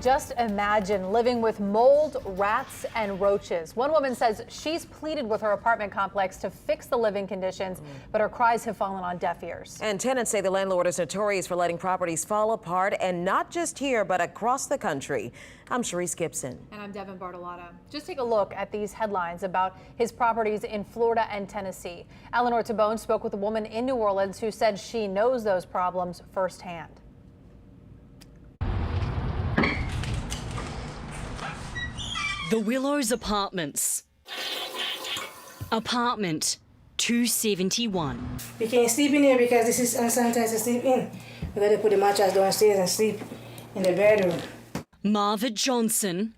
Just imagine living with mold, rats, and roaches. One woman says she's pleaded with her apartment complex to fix the living conditions, but her cries have fallen on deaf ears. And tenants say the landlord is notorious for letting properties fall apart, and not just here, but across the country. I'm Sharice Gibson. And I'm Devin Bartolotta. Just take a look at these headlines about his properties in Florida and Tennessee. Eleanor Tabone spoke with a woman in New Orleans who said she knows those problems firsthand. The Willows Apartments. Apartment 271. We can't sleep in here because this is unsanitized to sleep in. We gotta put the mattress downstairs and sleep in the bedroom. Marvett Johnson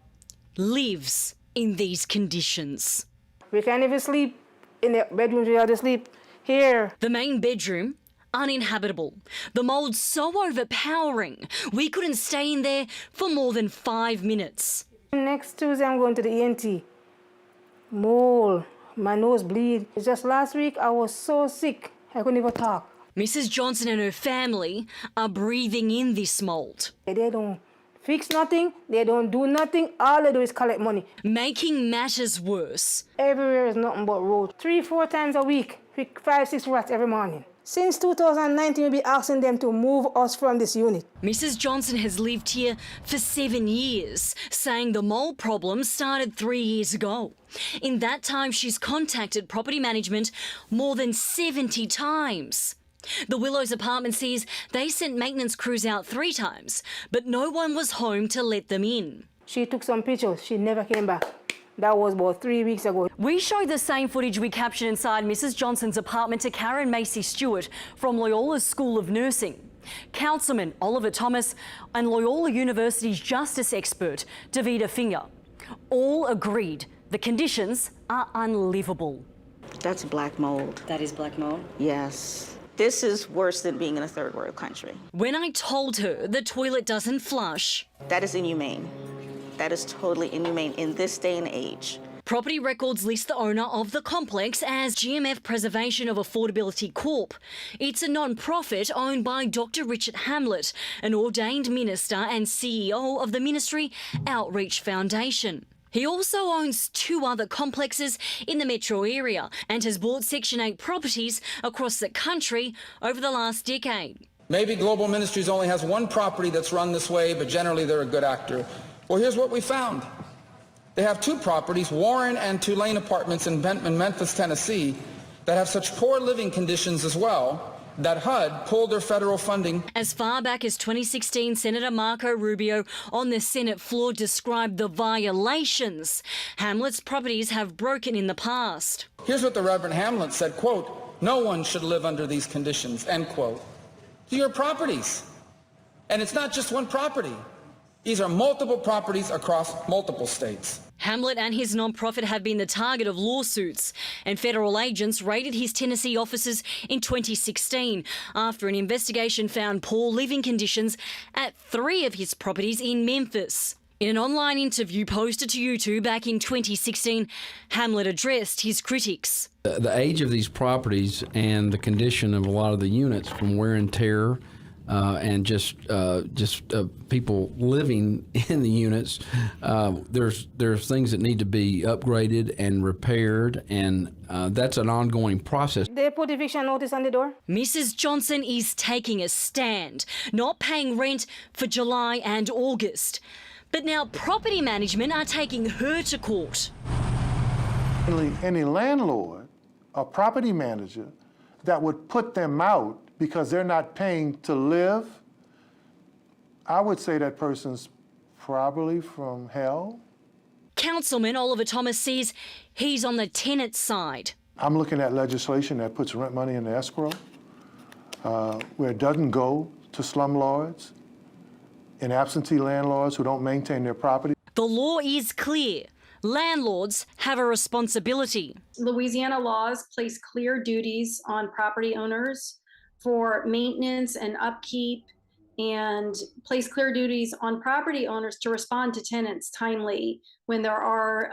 lives in these conditions. We can't even sleep in the bedroom. We have to sleep here. The main bedroom, uninhabitable. The mold so overpowering, we couldn't stay in there for more than 5 minutes. Next Tuesday, I'm going to the ENT. Mold, my nose bleed. Just last week, I was so sick, I couldn't even talk. Mrs. Johnson and her family are breathing in this mold. They don't fix nothing, they don't do nothing, all they do is collect money. Making matters worse. Everywhere is nothing but road. 3-4 times a week, 5-6 rats every morning. Since 2019, we'll be asking them to move us from this unit. Mrs. Johnson has lived here for 7 years, saying the mold problem started 3 years ago. In that time, she's contacted property management more than 70 times. The Willows Apartments says they sent maintenance crews out 3 times, but no one was home to let them in. She took some pictures, she never came back. That was about 3 weeks ago. We showed the same footage we captured inside Mrs. Johnson's apartment to Karen Macy Stewart from Loyola's School of Nursing. Councilman Oliver Thomas and Loyola University's justice expert Davida Finger all agreed the conditions are unlivable. That's black mold. That is black mold? Yes. This is worse than being in a third world country. When I told her the toilet doesn't flush. That is inhumane. That is totally inhumane in this day and age. Property records list the owner of the complex as GMF Preservation of Affordability Corp. It's a non-profit owned by Dr. Richard Hamlet, an ordained minister and CEO of the Ministry Outreach Foundation. He also owns 2 other complexes in the metro area and has bought Section 8 properties across the country over the last decade. Maybe Global Ministries only has 1 property that's run this way, but generally they're a good actor. Well, here's what we found. They have 2 properties, Warren and Tulane Apartments in Memphis, Tennessee, that have such poor living conditions as well that HUD pulled their federal funding. As far back as 2016, Senator Marco Rubio on the Senate floor described the violations Hamlet's properties have broken in the past. Here's what the Reverend Hamlet said, quote, "No one should live under these conditions," end quote. These are properties. And it's not just 1 property. These are multiple properties across multiple states. Hamlet and his non-profit have been the target of lawsuits, and federal agents raided his Tennessee offices in 2016 after an investigation found poor living conditions at 3 of his properties in Memphis. In an online interview posted to YouTube back in 2016, Hamlet addressed his critics. The age of these properties and the condition of a lot of the units from wear and tear and just people living in the units, there's things that need to be upgraded and repaired, and that's an ongoing process. They put eviction notice on the door. Mrs. Johnson is taking a stand, not paying rent for July and August. But now property management are taking her to court. Any landlord or property manager that would put them out because they're not paying to live, I would say that person's probably from hell. Councilman Oliver Thomas says he's on the tenant side. I'm looking at legislation that puts rent money in the escrow, where it doesn't go to slumlords and absentee landlords who don't maintain their property. The law is clear. Landlords have a responsibility. Louisiana laws place clear duties on property owners for maintenance and upkeep, and place clear duties on property owners to respond to tenants timely when there are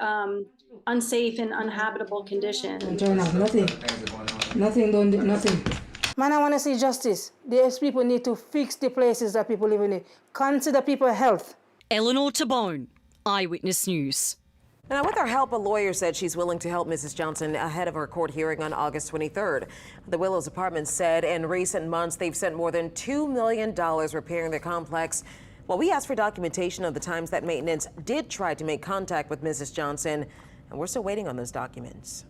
unsafe and uninhabitable conditions. Turn off nothing. Nothing, don't do nothing. Man, I want to see justice. These people need to fix the places that people live in. Consider people's health. Eleanor Tabone, Eyewitness News. Now, with her help, a lawyer said she's willing to help Mrs. Johnson ahead of her court hearing on August 23rd. The Willows Apartments said in recent months they've spent more than $2 million repairing their complex. Well, we asked for documentation of the times that maintenance did try to make contact with Mrs. Johnson, and we're still waiting on those documents.